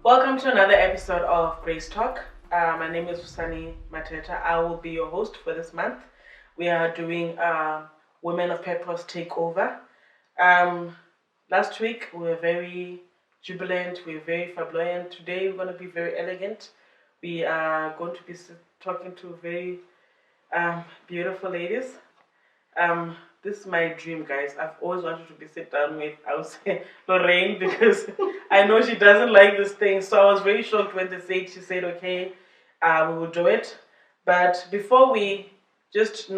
Welcome to another episode of Grace Talk. My name is Vusani Mateta. I will be your host for this month. We are doing Women of Purpose Takeover. Last week we were very jubilant, we were very flamboyant. Today we're going to be very elegant. We are going to be talking to very beautiful ladies. This is my dream, guys. I've always wanted to be sit down with, I would say, Lorraine, because I know she doesn't like this thing. So I was very shocked when she said, okay, we will do it. But before we just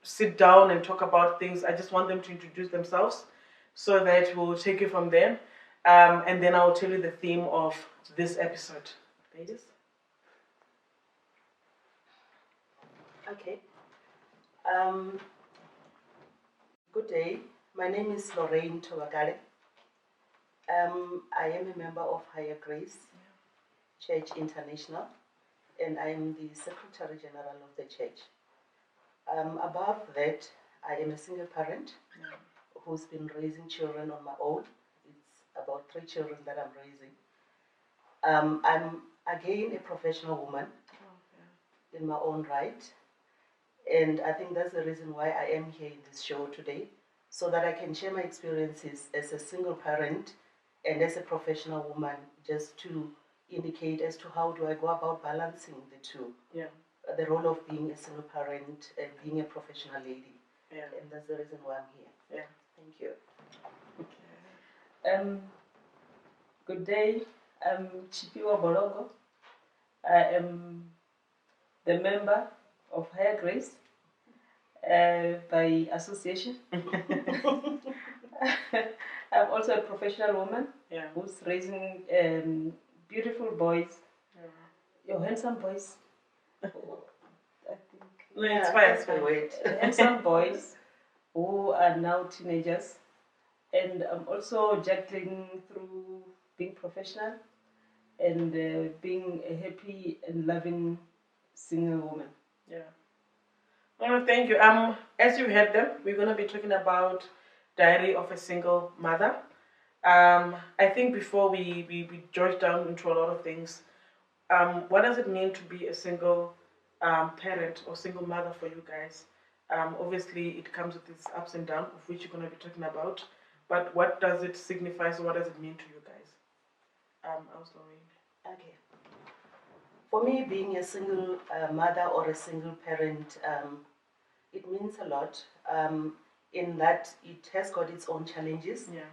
sit down and talk about things, I just want them to introduce themselves so that we'll take it from there. And then I'll tell you the theme of this episode. Ladies? Okay. Good day. My name is Lorraine Towagale. I am a member of Higher Grace Church International, and I am the Secretary General of the church. Above that, I am a single parent who's been raising children on my own. It's about 3 children that I'm raising. I'm again a professional woman in my own right. And I think that's the reason why I am here in this show today, so that I can share my experiences as a single parent and as a professional woman, just to indicate as to how do I go about balancing the two. Yeah. The role of being a single parent and being a professional lady. Yeah. And that's the reason why I'm here. Yeah. Thank you. Okay. Good day. I'm Chipiwa Bolongo. I am the member of Higher Grace by association. I'm also a professional woman who's raising beautiful boys, your handsome boys. I think. No, it's fine. It's fine. Handsome boys who are now teenagers, and I'm also juggling through being professional and being a happy and loving single woman. Yeah. Well, thank you. As you heard them, we're going to be talking about Diary of a Single Mother. I think before we george down into a lot of things, what does it mean to be a single parent or single mother for you guys? Obviously, it comes with its ups and downs, of which you're going to be talking about. But what does it signify? So what does it mean to you guys? Okay. For me, being a single mother or a single parent, it means a lot in that it has got its own challenges. Yeah.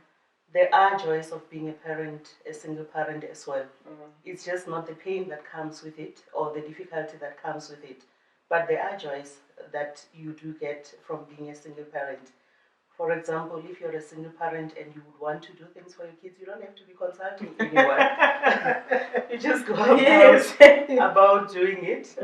There are joys of being a parent, a single parent as well. Mm-hmm. It's just not the pain that comes with it or the difficulty that comes with it. But there are joys that you do get from being a single parent. For example, if you're a single parent and you would want to do things for your kids, you don't have to be consulting anyone. You just go about doing it.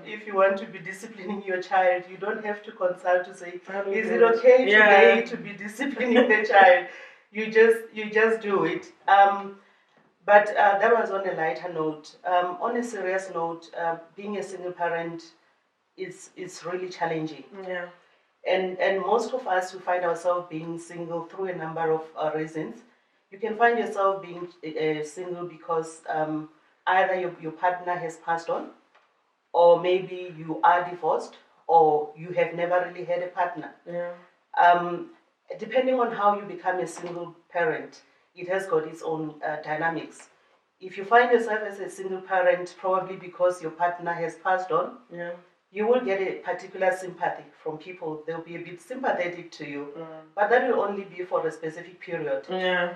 If you want to be disciplining your child, you don't have to consult to say, is it okay today to be disciplining the child? You just do it. But that was on a lighter note. On a serious note, being a single parent is really challenging. Yeah. And most of us who find ourselves being single through a number of reasons. You can find yourself being single because either your partner has passed on, or maybe you are divorced, or you have never really had a partner. Yeah. Depending on how you become a single parent, it has got its own dynamics. If you find yourself as a single parent, probably because your partner has passed on, you will get a particular sympathy from people. They'll be a bit sympathetic to you, but that will only be for a specific period. Yeah.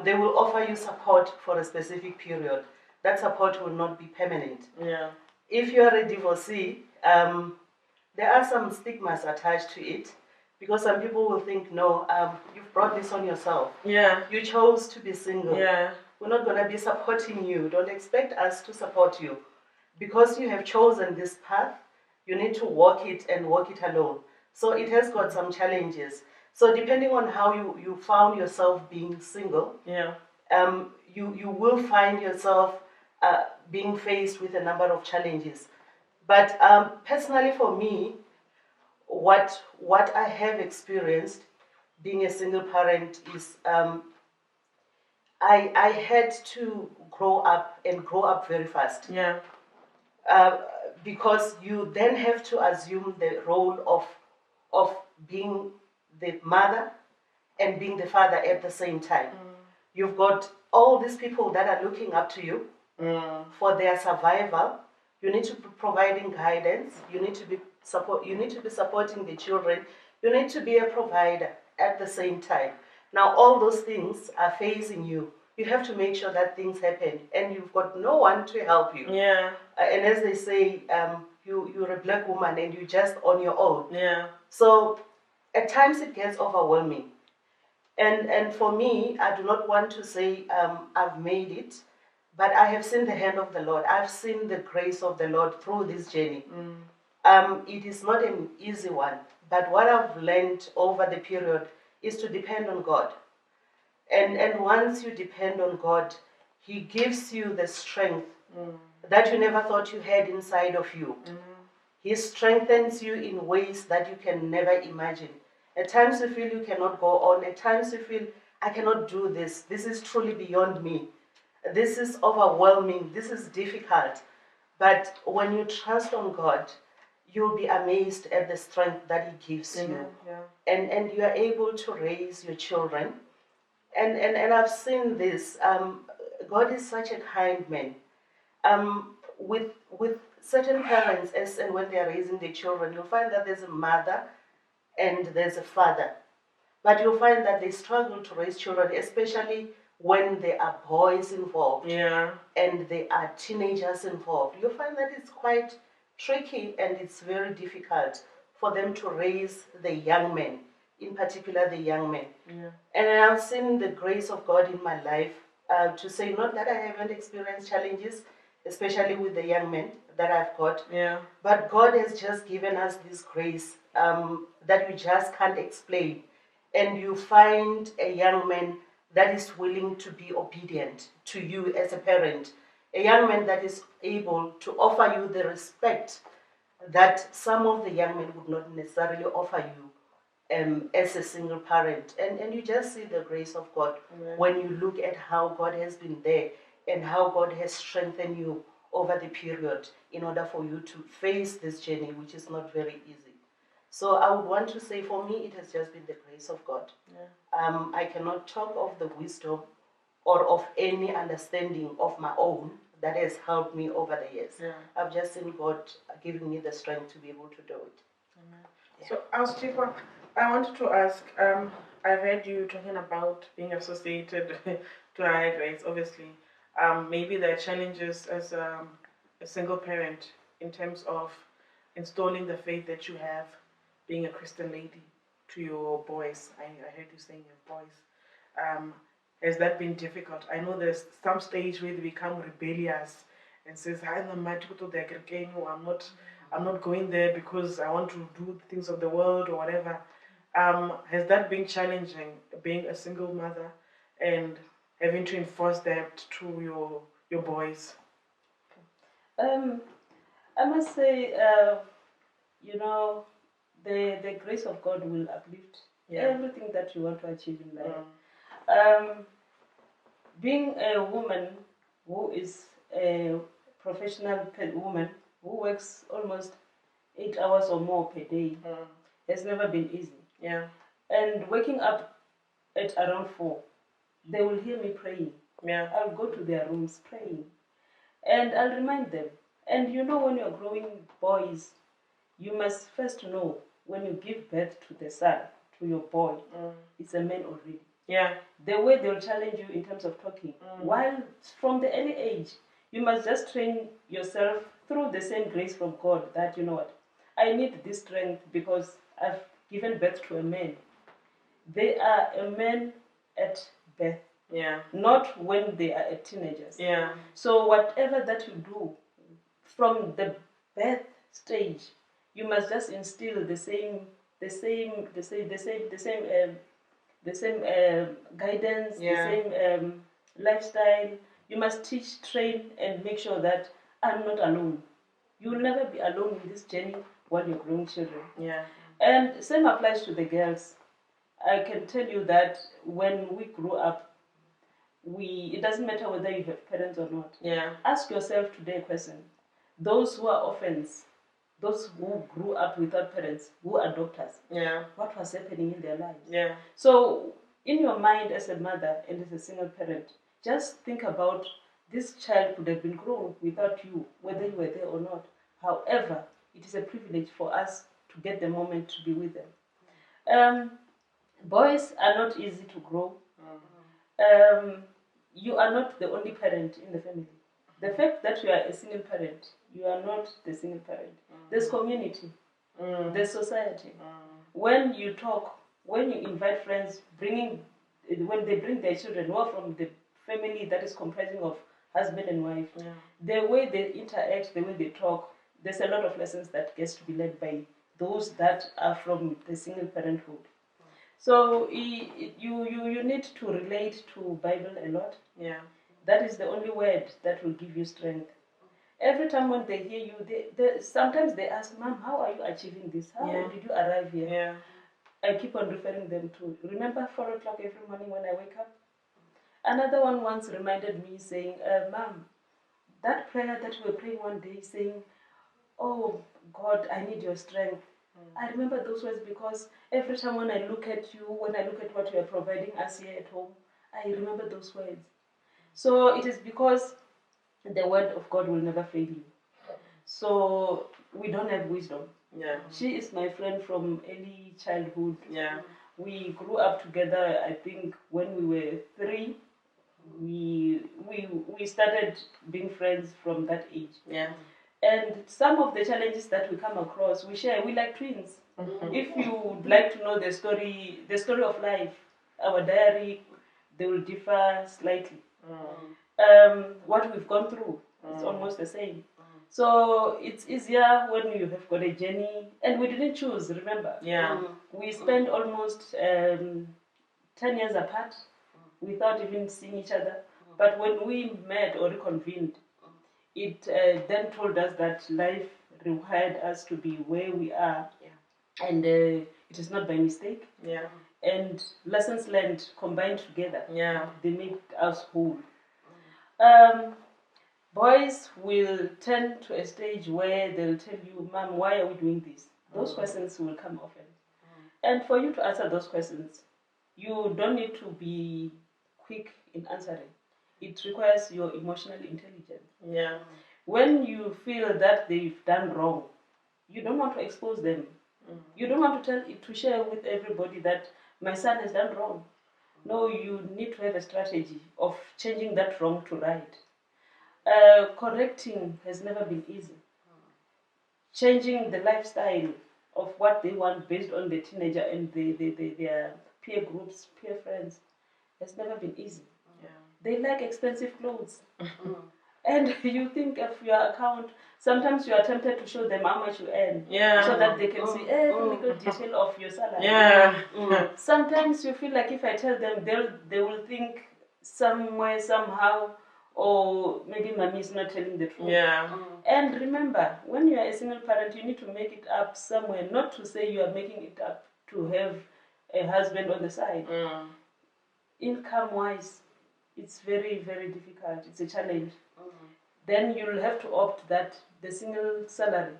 They will offer you support for a specific period. That support will not be permanent. Yeah. If you are a divorcee, there are some stigmas attached to it, because some people will think, no, you've brought this on yourself. Yeah. You chose to be single. Yeah. We're not going to be supporting you. Don't expect us to support you. Because you have chosen this path, you need to walk it and walk it alone. So it has got some challenges. So depending on how you found yourself being single, you will find yourself being faced with a number of challenges. But personally for me, what I have experienced being a single parent is I had to grow up very fast. Yeah. Uh, because you then have to assume the role of being the mother and being the father at the same time. You've got all these people that are looking up to you for their survival. You need to be providing guidance. You need to be supporting the children. You need to be a provider at the same time. Now all those things are facing you. You have to make sure that things happen, and you've got no one to help you. Yeah. And as they say, you're a black woman and you're just on your own. Yeah. So at times it gets overwhelming. And for me, I do not want to say I've made it, but I have seen the hand of the Lord. I've seen the grace of the Lord through this journey. It is not an easy one, but what I've learned over the period is to depend on God. And once you depend on God, He gives you the strength that you never thought you had inside of you. He strengthens you in ways that you can never imagine. At times you feel you cannot go on. At times you feel, I cannot do this. This is truly beyond me. This is overwhelming. This is difficult. But when you trust on God, you'll be amazed at the strength that He gives you. Yeah. And you are able to raise your children. And I've seen this. God is such a kind man. With certain parents, as and when they are raising their children, you'll find that there's a mother and there's a father. But you'll find that they struggle to raise children, especially when there are boys involved. Yeah. And there are teenagers involved. You'll find that it's quite tricky and it's very difficult for them to raise the young men, in particular the young men. Yeah. And I've seen the grace of God in my life to say, not that I haven't experienced challenges, especially with the young men that I've got. Yeah. But God has just given us this grace that we just can't explain. And you find a young man that is willing to be obedient to you as a parent, a young man that is able to offer you the respect that some of the young men would not necessarily offer you as a single parent. And you just see the grace of God when you look at how God has been there and how God has strengthened you over the period in order for you to face this journey, which is not very easy. So I would want to say, for me, it has just been the grace of God. Yeah. I cannot talk of the wisdom or of any understanding of my own that has helped me over the years. Yeah. I've just seen God giving me the strength to be able to do it. Yeah. So, Austipa, I wanted to ask, I've heard you talking about being associated to High Grace, obviously. Maybe there are challenges as a single parent in terms of installing the faith that you have, being a Christian lady, to your boys. I heard you saying your boys. Has that been difficult? I know there's some stage where they become rebellious and says, I'm not going there because I want to do the things of the world or whatever. Has that been challenging, being a single mother and having to enforce that to your boys? I must say, the grace of God will uplift everything that you want to achieve in life. Being a woman who is a professional woman who works almost 8 hours or more per day has never been easy. Yeah. And waking up at around 4, they will hear me praying. Yeah. I'll go to their rooms praying. And I'll remind them. And when you're growing boys, you must first know when you give birth to the son, to your boy, it's a man already. Yeah. The way they'll challenge you in terms of talking. While from the early age, you must just train yourself through the same grace from God that, I need this strength because I've given birth to a man. They are a man at birth. Yeah. Not when they are teenagers. Yeah. So whatever that you do from the birth stage, you must just instill the same guidance, the same lifestyle. You must teach, train, and make sure that I'm not alone. You will never be alone in this journey while you're growing children. Yeah. And same applies to the girls. I can tell you that when we grew up, it doesn't matter whether you have parents or not. Yeah. Ask yourself today a question. Those who are orphans, those who grew up without parents, who are doctors, Yeah. what was happening in their lives? Yeah. So, in your mind as a mother and as a single parent, just think about this child could have been grown without you, whether you were there or not. However, it is a privilege for us to get the moment to be with them. Boys are not easy to grow. You are not the only parent in the family. The fact that you are a single parent, you are not the single parent. There's community, there's society. When you talk, when you invite friends, when they bring their children, who are from the family that is comprising of husband and wife, the way they interact, the way they talk, there's a lot of lessons that gets to be led by those that are from the single parenthood. So you need to relate to Bible a lot. Yeah. That is the only word that will give you strength. Every time when they hear you, sometimes they ask, Mom, how are you achieving this? How did you arrive here? Yeah. I keep on referring them to, remember 4 o'clock every morning when I wake up? Another one once reminded me saying, Mom, that prayer that we were praying one day saying, oh God, I need your strength. I remember those words because every time when I look at you, when I look at what you are providing us here at home, I remember those words. So it is because the word of God will never fail you. So we don't have wisdom. Yeah. She is my friend from early childhood. Yeah. We grew up together, I think, when we were 3. We started being friends from that age. Yeah. And some of the challenges that we come across, we share. We like twins. If you would like to know the story of life, our diary, they will differ slightly. What we've gone through, it's almost the same. So it's easier when you have got a journey, and we didn't choose. Remember, we spent almost 10 years apart without even seeing each other. But when we met or reconvened, it then told us that life required us to be where we are, and it is not by mistake. And lessons learned combined together, they make us whole. Boys will tend to a stage where they'll tell you, Mom, why are we doing this? Those questions will come often. And for you to answer those questions, you don't need to be quick in answering. It requires your emotional intelligence. When you feel that they've done wrong, you don't want to expose them. You don't want to share with everybody that my son has done wrong. No, you need to have a strategy of changing that wrong to right. Correcting has never been easy. Changing the lifestyle of what they want based on the teenager and their peer groups, peer friends, has never been easy. They like expensive clothes. And you think of your account, sometimes you are tempted to show them how much you earn, so that they can see every little detail of your salary. Sometimes you feel like if I tell them, they will think somewhere, somehow, or maybe mommy is not telling the truth. And remember, when you are a single parent, you need to make it up somewhere, not to say you are making it up to have a husband on the side. Income-wise, it's very, very difficult. It's a challenge. Then you'll have to opt that the single salary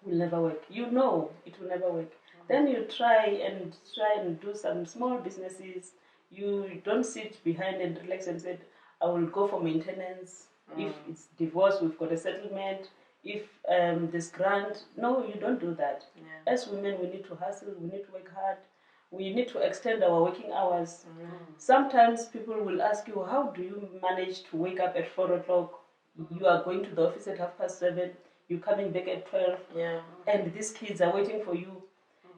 will never work. You know it will never work. Then you try and do some small businesses. You don't sit behind and relax and say, I will go for maintenance. If it's divorce, we've got a settlement. If there's grant, no, you don't do that. As women, we need to hustle. We need to work hard. We need to extend our working hours. Sometimes people will ask you, how do you manage to wake up at 4 o'clock? You are going to the office at 7:30. You're coming back at 12. And these kids are waiting for you.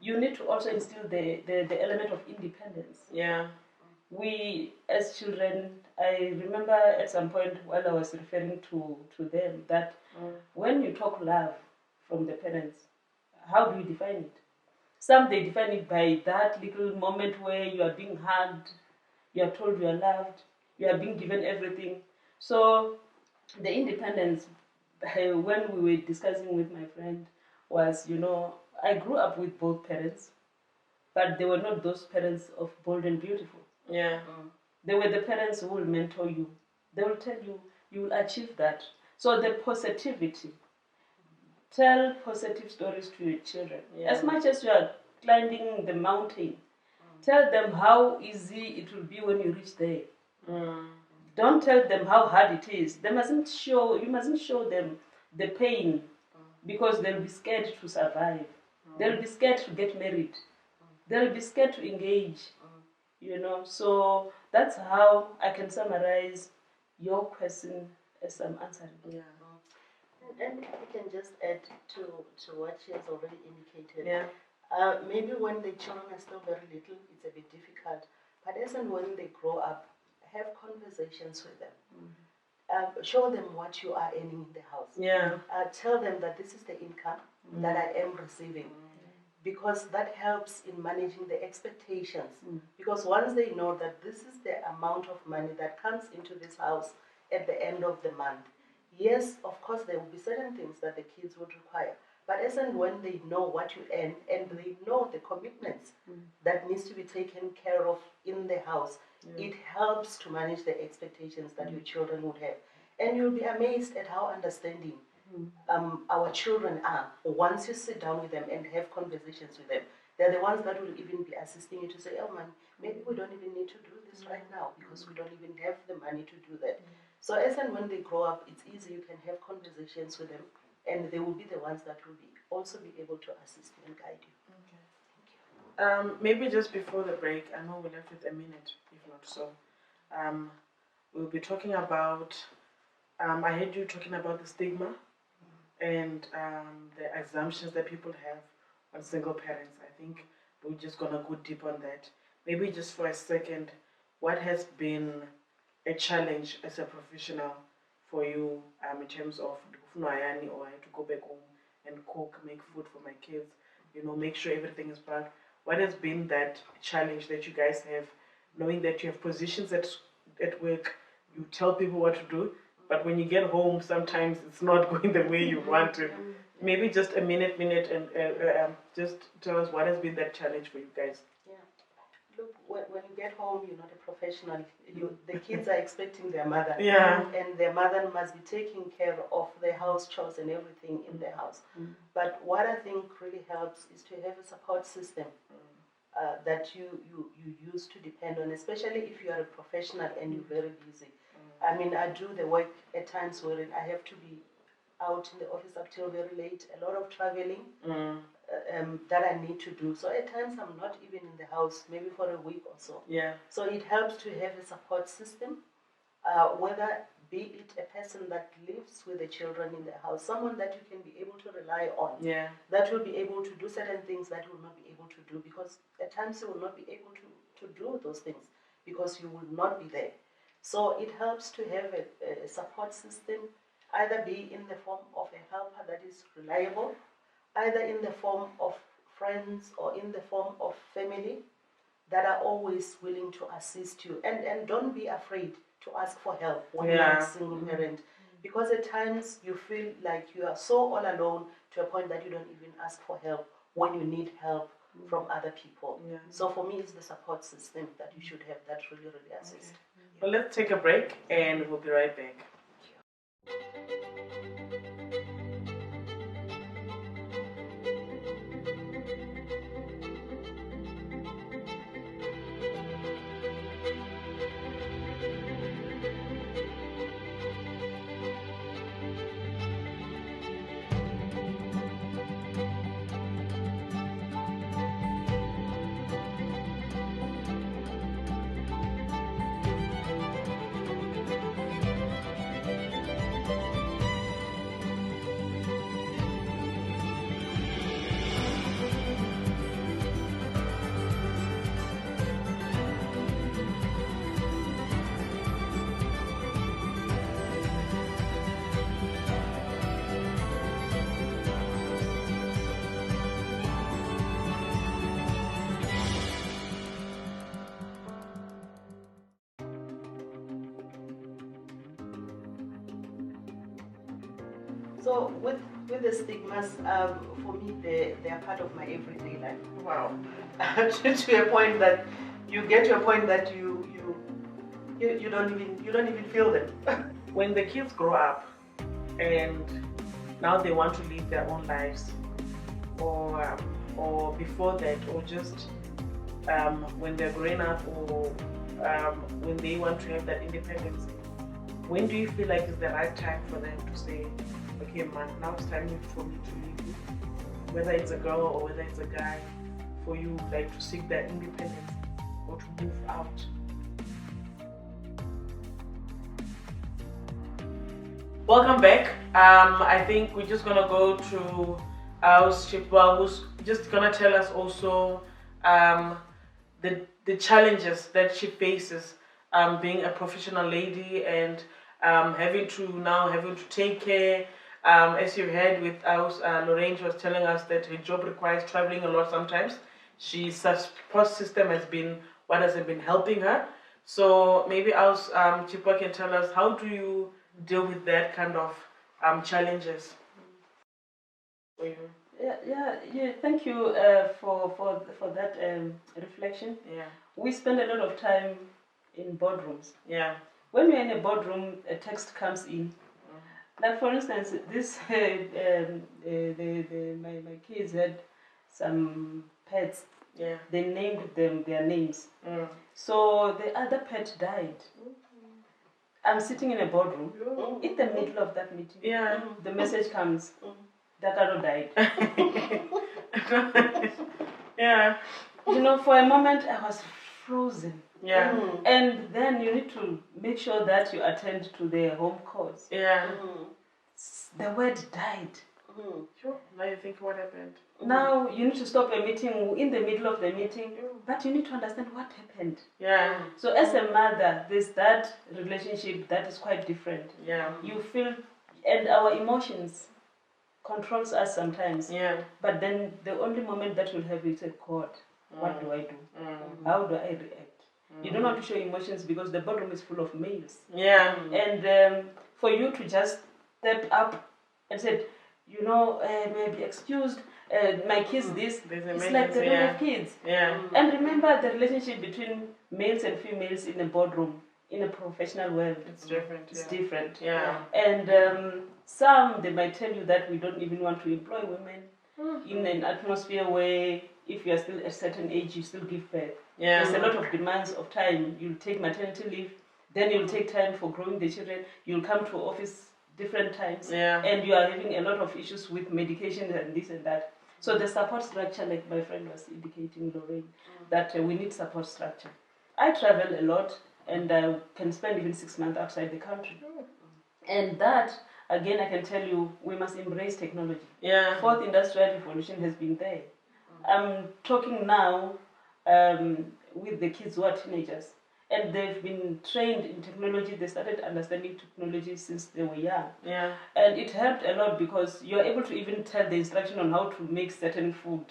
You need to also instill the element of independence. We, as children, I remember at some point while I was referring to them that when you talk love from the parents, how do you define it? Some, they define it by that little moment where you are being hugged, you are told you are loved, you are being given everything. So the independence, when we were discussing with my friend, was, I grew up with both parents, but they were not those parents of bold and beautiful. They were the parents who will mentor you. They will tell you, you will achieve that. So the positivity. Tell positive stories to your children. Yeah. As much as you are climbing the mountain, tell them how easy it will be when you reach there. Don't tell them how hard it is. You mustn't show them the pain, because they'll be scared to survive. They'll be scared to get married. They'll be scared to engage. So that's how I can summarize your question as I'm answering. Yeah. And we can just add to what she has already indicated. Yeah. Maybe when the children are still very little, it's a bit difficult. But as and when they grow up, have conversations with them. Show them what you are earning in the house. Yeah. Tell them that this is the income that I am receiving. Because that helps in managing the expectations. Because once they know that this is the amount of money that comes into this house at the end of the month, yes, of course, there will be certain things that the kids would require. But as and when they know what you earn and they know the commitments that needs to be taken care of in the house, it helps to manage the expectations that your children would have. And you'll be amazed at how understanding our children are. Once you sit down with them and have conversations with them, they're the ones that will even be assisting you to say, oh man, maybe we don't even need to do this right now because we don't even have the money to do that. So as and when they grow up, it's easy. You can have conversations with them, and they will be the ones that will also be able to assist you and guide you. Okay. Thank you. Maybe just before the break, I know we're left with a minute, if not so. We'll be talking about. I heard you talking about the stigma and the assumptions that people have on single parents. I think we're just gonna go deep on that. Maybe just for a second, what has been a challenge as a professional for you in terms of or I had to go back home and cook, make food for my kids, make sure everything is planned. What has been that challenge that you guys have, knowing that you have positions at work, you tell people what to do, but when you get home, sometimes it's not going the way you want to. Maybe just a minute, and just tell us what has been that challenge for you guys. Look, when you get home, you're not a professional. The kids are expecting their mother. Yeah. And their mother must be taking care of the house chores and everything in the house. But what I think really helps is to have a support system that you use to depend on, especially if you are a professional and you're very busy. I mean, I do the work at times where I have to be out in the office up till very late, a lot of traveling. That I need to do. So at times I'm not even in the house, maybe for a week or so. Yeah. So it helps to have a support system, whether be it a person that lives with the children in the house, someone that you can be able to rely on, that will be able to do certain things that you will not be able to do, because at times you will not be able to do those things because you will not be there. So it helps to have a support system, either be in the form of a helper that is reliable, either in the form of friends or in the form of family that are always willing to assist you. And don't be afraid to ask for help when you're a single parent, because at times you feel like you are so all alone to a point that you don't even ask for help when you need help from other people. So for me, it's the support system that you should have that really assists. Well, let's take a break and we'll be right back. So with the stigmas, for me, they are part of my everyday life. Wow. To a point that you get to a point that you you don't even feel them. When the kids grow up and now they want to live their own lives, or before that, or just when they're growing up, or when they want to have that independence, when do you feel like is the right time for them to say, okay, man, now it's time for me to leave, whether it's a girl or whether it's a guy, for you like to seek that independence or to move out? Welcome back. I think we're just gonna go to our Shipwa, who's just gonna tell us also the challenges that she faces being a professional lady and having to take care. As you heard with us, Lorraine was telling us that her job requires traveling a lot sometimes. She's support system has been what has been helping her. So maybe us Chipwa can tell us, how do you deal with that kind of challenges? Yeah. Thank you for that reflection. Yeah. We spend a lot of time in boardrooms. Yeah. When you're in a boardroom, a text comes in. Like for instance, this my kids had some pets. Yeah. They named them their names. So the other pet died. I'm sitting in a boardroom. In the middle of that meeting, Yeah. the message comes. Dakaro died. Yeah. You know, for a moment I was frozen. Yeah. And then you need to make sure that you attend to the home cause. Yeah. The word died. Sure. Now you think what happened. Now you need to stop a meeting in the middle of the meeting, but you need to understand what happened. Yeah. So as a mother, there's that relationship that is quite different. Yeah. You feel, and our emotions controls us sometimes. Yeah. But then the only moment that you'll have is a God. What do I do? How do I react? You don't want to show emotions because the boardroom is full of males. Yeah. And for you to just step up and say, you know, may I be excused, my kids this, it's like they don't have kids. Yeah. And remember the relationship between males and females in a boardroom, in a professional world. It's different. It's different. Yeah. And some, they might tell you that we don't even want to employ women in an atmosphere where if you are still at a certain age, you still give birth. Yeah. There's a lot of demands of time. You'll take maternity leave, then you'll take time for growing the children, you'll come to office different times, and you are having a lot of issues with medication and this and that. So the support structure, like my friend was indicating, Lorraine, that we need support structure. I travel a lot and I can spend even 6 months outside the country. And that, again, I can tell you, we must embrace technology. Yeah. Fourth industrial revolution has been there. I'm talking now with the kids who are teenagers, and they've been trained in technology. They started understanding technology since they were young. Yeah. And it helped a lot because you're able to even tell the instruction on how to make certain food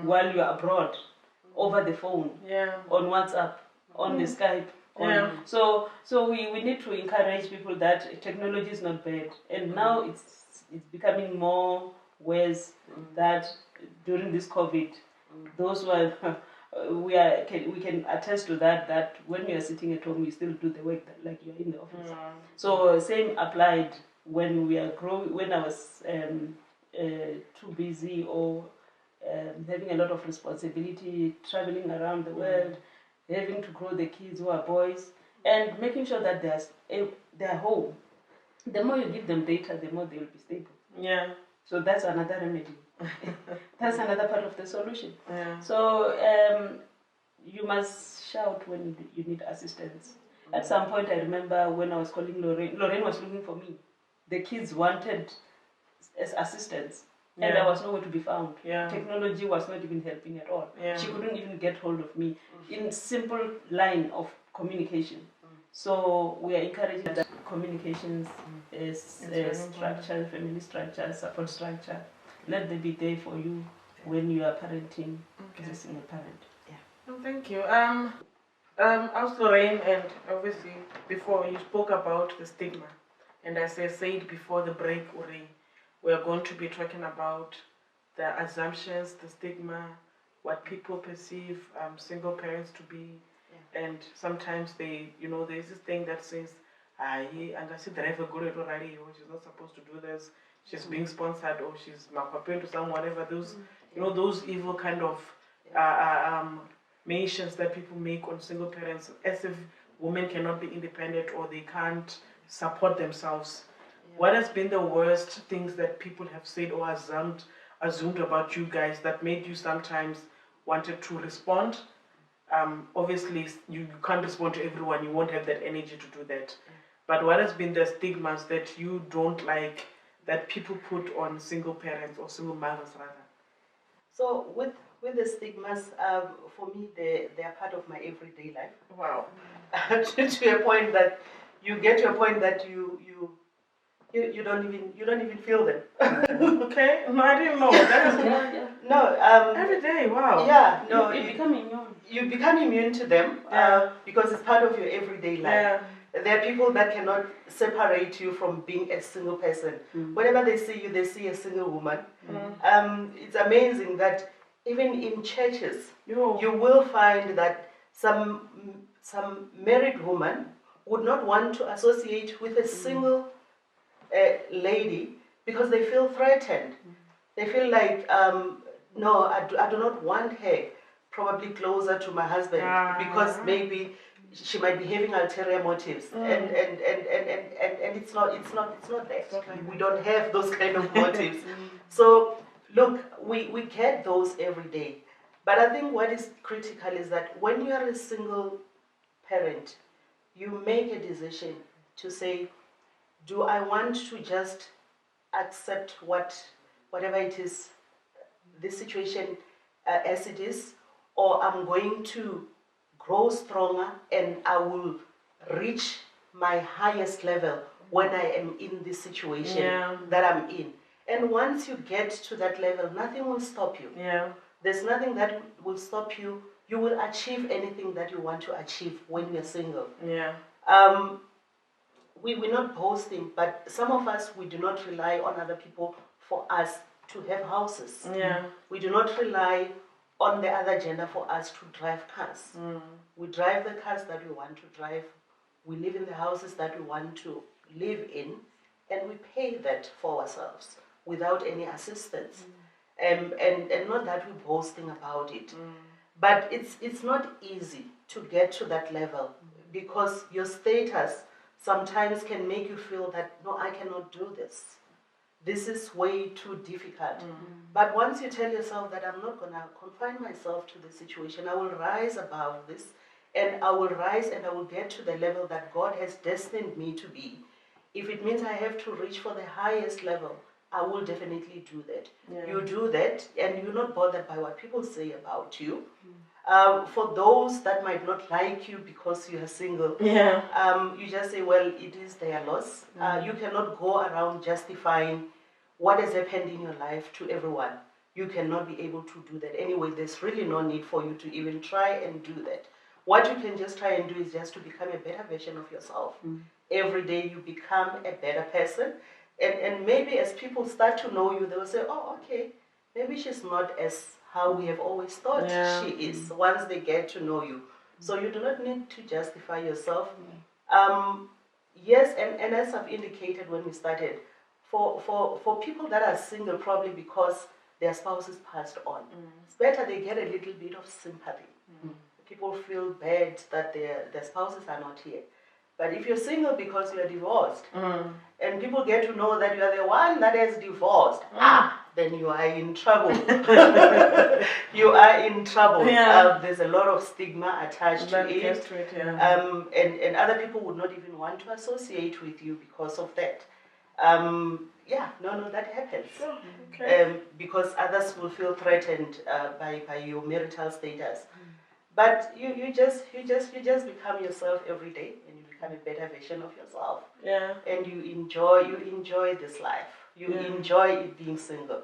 while you're abroad, over the phone, on WhatsApp, on the Skype. So we need to encourage people that technology is not bad. And now it's becoming more ways that during this COVID, those who are we can attest to that when you are sitting at home, you still do the work like you're in the office. So same applied when we are growing. When I was too busy or having a lot of responsibility, traveling around the world, having to grow the kids who are boys, and making sure that they're home. The more you give them data, the more they will be stable. Yeah. So that's another remedy. That's another part of the solution. Yeah. So you must shout when you need assistance. At some point, I remember when I was calling Lorraine was looking for me. The kids wanted assistance, and I was nowhere to be found. Technology was not even helping at all. She couldn't even get hold of me in simple line of communication. So we are encouraging that communications is structure, family structure, support structure. Let them be there for you when you are parenting as a single parent. Oh, thank you. Also, Lorraine, and obviously before you spoke about the stigma, and as I said before the break, Uri, we are going to be talking about the assumptions, the stigma, what people perceive single parents to be, and sometimes they, there's this thing that says, "I and I see the driver good already, or she's not supposed to do this. She's being sponsored, or she's mapping to some whatever." Those, those evil kind of mentions that people make on single parents, as if women cannot be independent or they can't support themselves. What has been the worst things that people have said or assumed about you guys that made you sometimes wanted to respond? Obviously, you can't respond to everyone. You won't have that energy to do that. But what has been the stigmas that you don't like that people put on single parents or single mothers rather? So with the stigmas, for me, they are part of my everyday life. Wow. To a point that you get to a point that you don't even feel them. Okay, no, I didn't know. That is no. Every day, wow. Yeah, no. You become immune. You become immune to them because it's part of your everyday life. Yeah. There are people that cannot separate you from being a single person. Whenever they see you, they see a single woman. It's amazing that even in churches, you will find that some married woman would not want to associate with a single lady because they feel threatened. They feel like, no, I do not want her probably closer to my husband because maybe she might be having ulterior motives, and it's not that. We don't have those kind of motives. So look, we get those every day. But I think what is critical is that when you are a single parent, you make a decision to say, do I want to just accept whatever it is, this situation as it is, or I'm going to grow stronger and I will reach my highest level when I am in this situation that I'm in. And once you get to that level, nothing will stop you. There's nothing that will stop you. You will achieve anything that you want to achieve when you're single. We're not boasting, but some of us, we do not rely on other people for us to have houses. We do not rely on the other gender for us to drive cars. We drive the cars that we want to drive. We live in the houses that we want to live in, and we pay that for ourselves without any assistance. And not that we're boasting about it. But it's not easy to get to that level because your status sometimes can make you feel that, no, I cannot do this. This is way too difficult. But once you tell yourself that I'm not going to confine myself to this situation, I will rise above this, and I will rise and I will get to the level that God has destined me to be. If it means I have to reach for the highest level, I will definitely do that. You do that, and you're not bothered by what people say about you. For those that might not like you because you are single, you just say, well, it is their loss. You cannot go around justifying what has happened in your life to everyone. You cannot be able to do that. Anyway, there's really no need for you to even try and do that. What you can just try and do is just to become a better version of yourself. Every day you become a better person. And maybe as people start to know you, they will say, oh, okay, maybe she's not as how we have always thought she is, once they get to know you. So you do not need to justify yourself. Yes, and as I've indicated when we started, for people that are single, probably because their spouses passed on, it's better they get a little bit of sympathy. People feel bad that their spouses are not here. But if you're single because you're divorced, and people get to know that you're the one that is divorced, then you are in trouble. You are in trouble. There's a lot of stigma attached to it. And other people would not even want to associate with you because of that. That happens. Because others will feel threatened by your marital status. But you just become yourself every day, and you become a better version of yourself. And you enjoy this life. You enjoy it being single.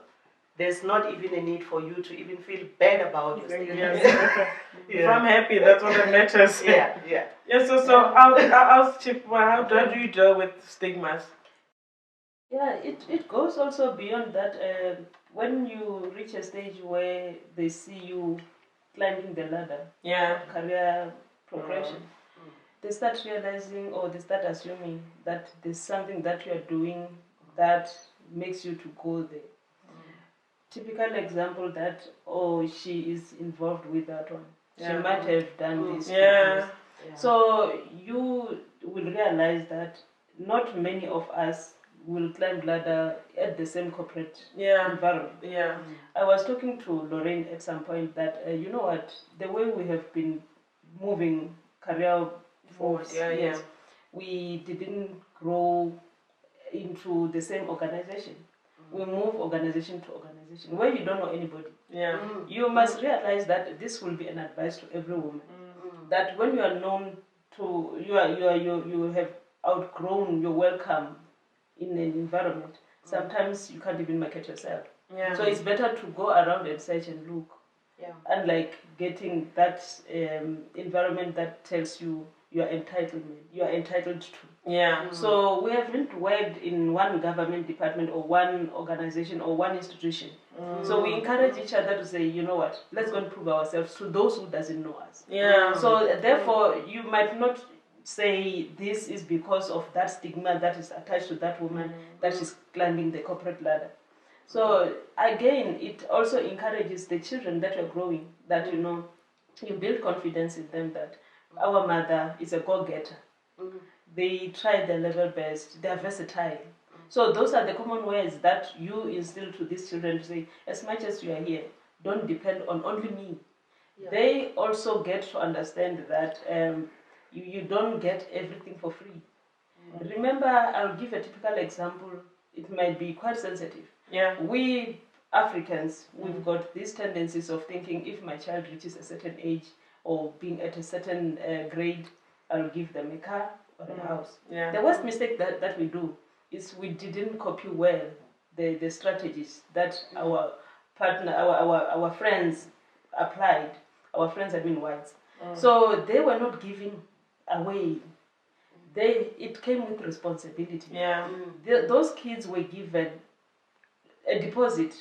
There's not even a need for you to even feel bad about yourself. If I'm happy, that's what matters. So I'll Chip, how do you deal with stigmas? It goes also beyond that. When you reach a stage where they see you climbing the ladder, career progression, they start realizing or they start assuming that there's something that you are doing that makes you to go there. Typical example that, oh, she is involved with that one. She might have done this. Yeah. So you will realize that not many of us will climb ladder at the same corporate environment. Yeah. I was talking to Lorraine at some point that, you know what, the way we have been moving career forward, yes, we didn't grow into the same organization. We move organization to organization where you don't know anybody. Yeah. You must realize that this will be an advice to every woman. That when you are known to, you have outgrown your welcome in an environment, sometimes you can't even market yourself. Yeah. So it's better to go around and search and look. And like getting that environment that tells you are entitled to. Yeah. So we haven't worked in one government department or one organization or one institution. So we encourage each other to say, you know what, let's go and prove ourselves to those who doesn't know us. Yeah. So therefore, you might not say this is because of that stigma that is attached to that woman that is climbing the corporate ladder. So again, it also encourages the children that are growing that, you know, you build confidence in them that our mother is a go-getter. They try their level best. They are versatile. So those are the common ways that you instill to these children to say, as much as you are here, don't depend on only me. They also get to understand that you don't get everything for free. Remember, I'll give a typical example. It might be quite sensitive. Yeah. We Africans, we've got these tendencies of thinking if my child reaches a certain age or being at a certain grade, I'll give them a car or a house. Yeah. The worst mistake that we do is we didn't copy well the strategies that our partner, our friends applied. Our friends have been whites. So they were not giving away. It came with responsibility. Yeah. Those kids were given a deposit,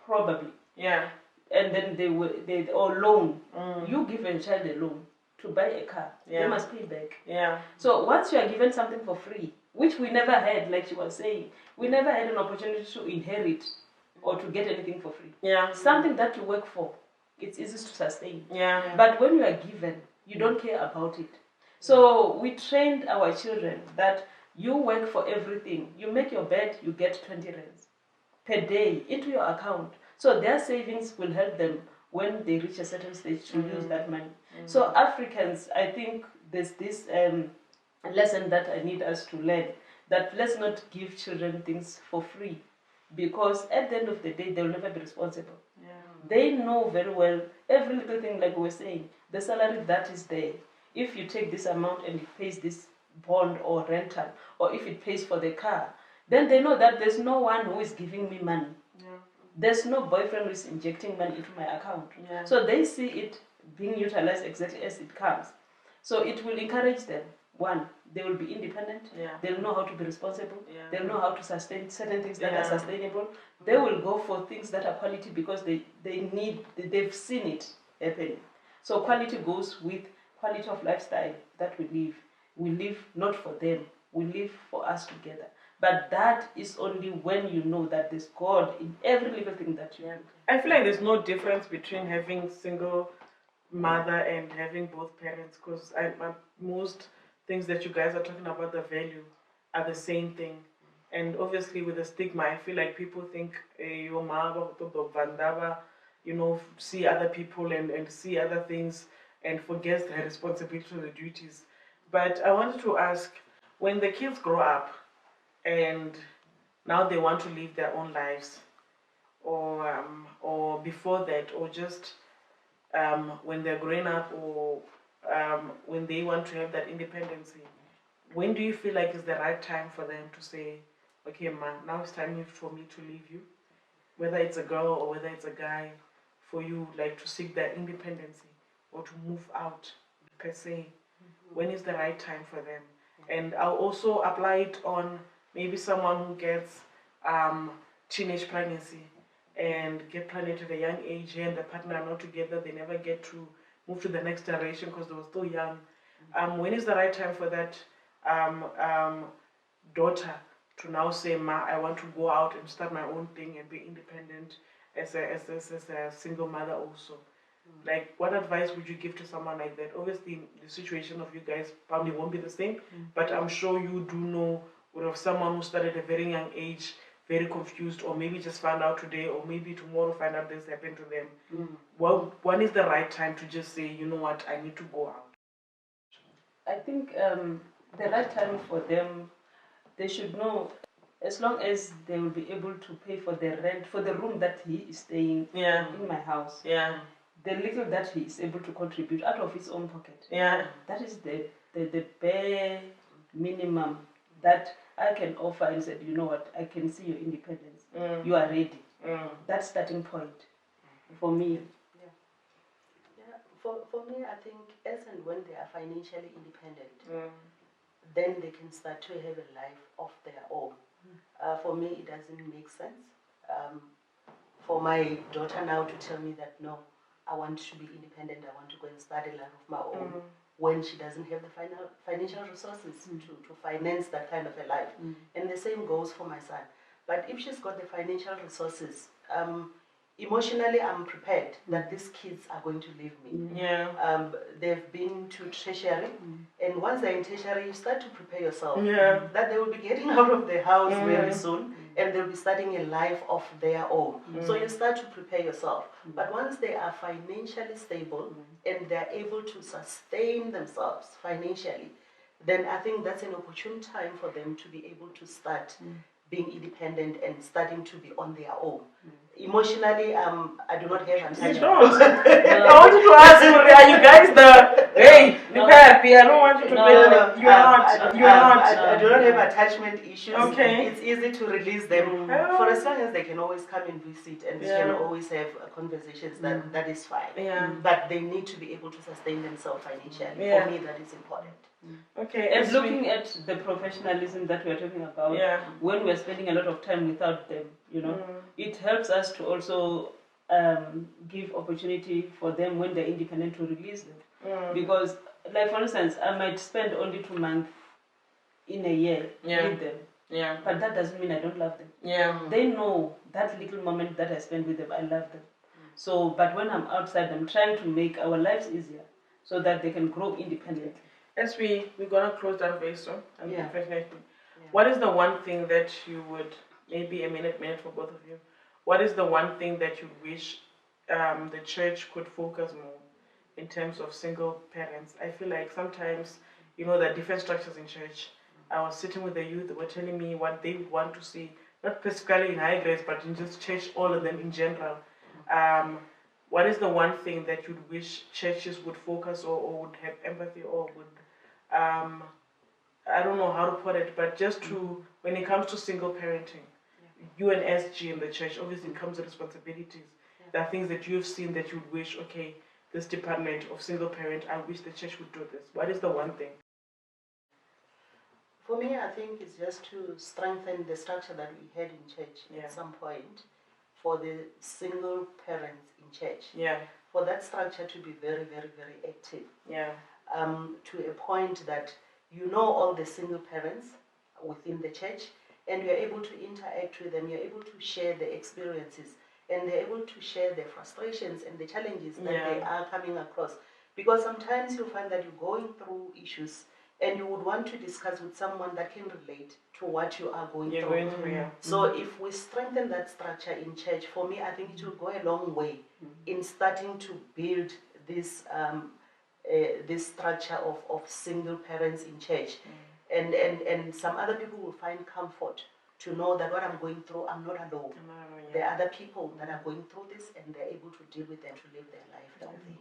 probably. Yeah. And then they or loan. You give a child a loan to buy a car. They must pay back. Yeah. So once you are given something for free, which we never had, like she was saying, we never had an opportunity to inherit or to get anything for free. Yeah. Something that you work for, it's easy to sustain. Yeah. But when you are given, you don't care about it. So we trained our children that you work for everything. You make your bed, you get 20 rands per day into your account. So their savings will help them when they reach a certain stage to use that money. So Africans, I think there's this lesson that I need us to learn, that let's not give children things for free, because at the end of the day, they'll never be responsible. They know very well every little thing, like we were saying, the salary that is there. If you take this amount and it pays this bond or rental, or if it pays for the car, then they know that there's no one who is giving me money. There's no boyfriend who is injecting money into my account. So they see it being utilized exactly as it comes. So it will encourage them. One, they will be independent. They'll know how to be responsible. They'll know how to sustain certain things that are sustainable. They will go for things that are quality because they've seen it happening. So quality goes with quality of lifestyle that we live. We live not for them. We live for us together. But that is only when you know that there's God in every little thing that you do. I feel like there's no difference between having single mother and having both parents, because most things that you guys are talking about, the value, are the same thing. And obviously with the stigma, I feel like people think your mama, see other people and see other things and forgets their responsibility to the duties. But I wanted to ask, when the kids grow up and now they want to live their own lives, or before that, or just when they're growing up, or when they want to have that independency, when do you feel like is the right time for them to say, okay, man, now it's time for me to leave you, whether it's a girl or whether it's a guy, for you like to seek that independency or to move out per se? When is the right time for them? And I'll also apply it on maybe someone who gets teenage pregnancy and get pregnant at a young age and the partner are not together, they never get to move to the next generation because they were still young. When is the right time for that daughter to now say, "Ma, I want to go out and start my own thing and be independent as a single mother also"? Like, what advice would you give to someone like that? Obviously, the situation of you guys probably won't be the same, but I'm sure you do know of someone who started at a very young age, very confused, or maybe just found out today, or maybe tomorrow find out this happened to them. Well, when is the right time to just say, you know what, I need to go out? I think the right time for them, they should know, as long as they will be able to pay for the rent, for the room that he is staying in my house. Yeah. The little that he is able to contribute out of his own pocket. Yeah. That is the bare minimum that I can offer and said, you know what, I can see your independence. You are ready. That starting point for me. For me, I think as and when they are financially independent, then they can start to have a life of their own. For me, it doesn't make sense for my daughter now to tell me that, no, I want to be independent, I want to go and start a life of my own, when she doesn't have the financial resources to finance that kind of a life. And the same goes for my son. But if she's got the financial resources, emotionally I'm prepared that these kids are going to leave me. They've been to tertiary, and once they're in tertiary, you start to prepare yourself that they will be getting out of the house very soon, and they'll be starting a life of their own. So you start to prepare yourself. But once they are financially stable and they're able to sustain themselves financially, then I think that's an opportune time for them to be able to start being independent and starting to be on their own. Emotionally, I do not have I don't. I wanted to ask you, are you guys you're happy? I don't want you to No, you're not. You're not. I do not have attachment issues. Okay. It's easy to release them. For as long as they can always come and visit and we can always have conversations, that is fine. But they need to be able to sustain themselves financially. For me, that is important. Okay. And looking at the professionalism that we're talking about, when we're spending a lot of time without them, it helps us to also give opportunity for them when they're independent to release them. Because, like for instance, I might spend only 2 months in a year with them. But that doesn't mean I don't love them. They know that little moment that I spend with them, I love them. So, but when I'm outside, I'm trying to make our lives easier so that they can grow independently. As we're gonna close down very soon, unfortunately. What is the one thing that you would, maybe a minute for both of you, what is the one thing that you wish the church could focus more in terms of single parents? I feel like sometimes, there are different structures in church. I was sitting with the youth, they were telling me what they want to see, not specifically in High Grace, but in just church, all of them in general. What is the one thing that you'd wish churches would focus or would have empathy or would, I don't know how to put it, but just to, when it comes to single parenting, you and SG in the church, obviously it comes with responsibilities. There are things that you've seen that you wish, okay, this department of single parent, I wish the church would do this. What is the one thing? For me, I think it's just to strengthen the structure that we had in church at some point for the single parents in church. For that structure to be very, very, very active. To a point that all the single parents within the church, and you're able to interact with them, you're able to share the experiences, and they're able to share their frustrations and the challenges that they are coming across. Because sometimes you find that you're going through issues and you would want to discuss with someone that can relate to what you are going through. So if we strengthen that structure in church, for me, I think it will go a long way in starting to build this structure of single parents in church. And some other people will find comfort to know that what I'm going through, I'm not alone. There are other people that are going through this and they're able to deal with them to live their life healthy.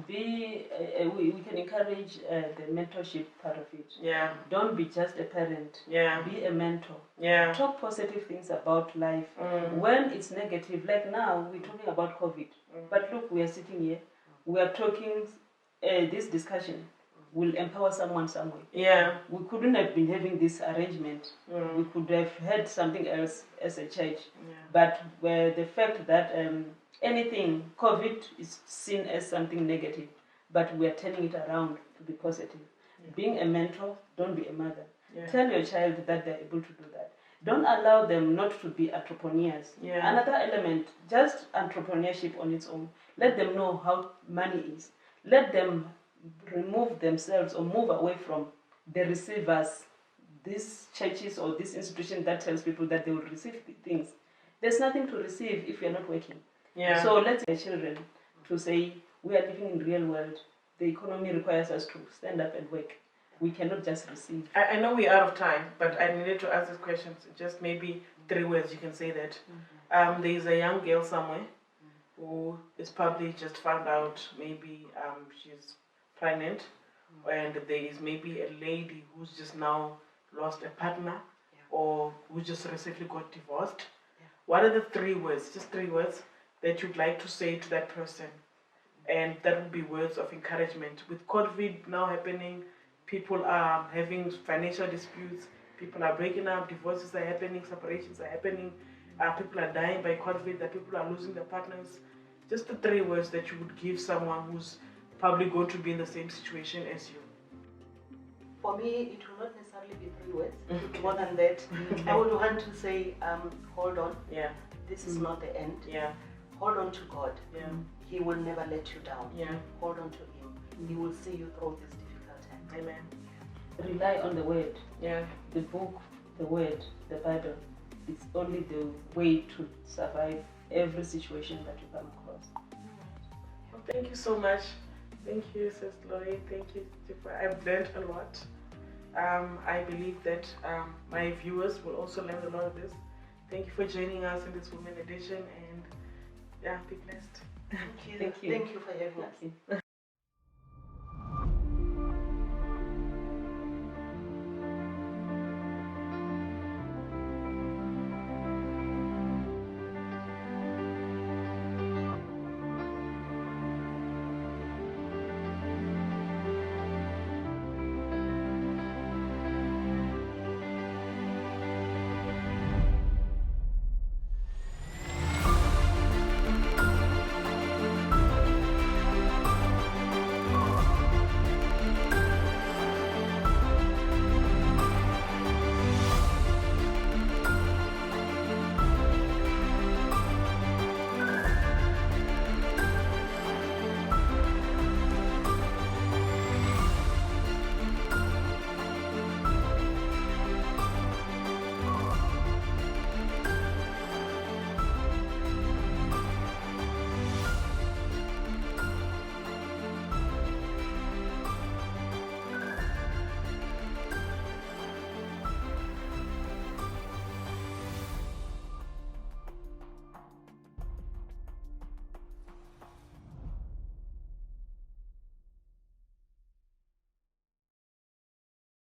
We can encourage the mentorship part of it. Don't be just a parent. Be a mentor. Talk positive things about life. When it's negative, like now we're talking about COVID, but look, we are sitting here, we are talking. This discussion will empower someone somewhere. We couldn't have been having this arrangement. We could have had something else as a church. But the fact that anything. COVID is seen as something negative, but we are turning it around to be positive. Yeah. Being a mentor, don't be a mother. Yeah. Tell your child that they're able to do that. Don't allow them not to be entrepreneurs. Yeah. Another element, just entrepreneurship on its own. Let them know how money is. Let them remove themselves or move away from the receivers, these churches or this institution that tells people that they will receive things. There's nothing to receive if you're not working. Yeah. So let's get children to say, we are living in the real world. The economy requires us to stand up and work. We cannot just receive. I know we're out of time, but I needed to ask this question. Just maybe 3 words you can say that. There's a young girl somewhere who is probably just found out maybe she's pregnant, and there is maybe a lady who's just now lost a partner, or who just recently got divorced. What are the 3 words, just 3 words, that you'd like to say to that person? And that would be words of encouragement. With COVID now happening, people are having financial disputes, people are breaking up, divorces are happening, separations are happening, people are dying by COVID, that people are losing their partners. Just the 3 words that you would give someone who's probably going to be in the same situation as you. For me, it will not necessarily be 3 words. It will be more than that. I would want to say, hold on. Yeah. This is not the end. Yeah. Hold on to God. Yeah. He will never let you down. Yeah. Hold on to Him. He will see you through this difficult time. Amen. Rely on the Word. Yeah. The book, the Word, the Bible. It's only the way to survive every situation that you come across. Well, thank you so much. Thank you, Sister Lori. Thank you, Tifa. I've learned a lot. I believe that my viewers will also learn a lot of this. Thank you for joining us in this Women Edition, and yeah, be blessed. Thank you. Thank you for having us.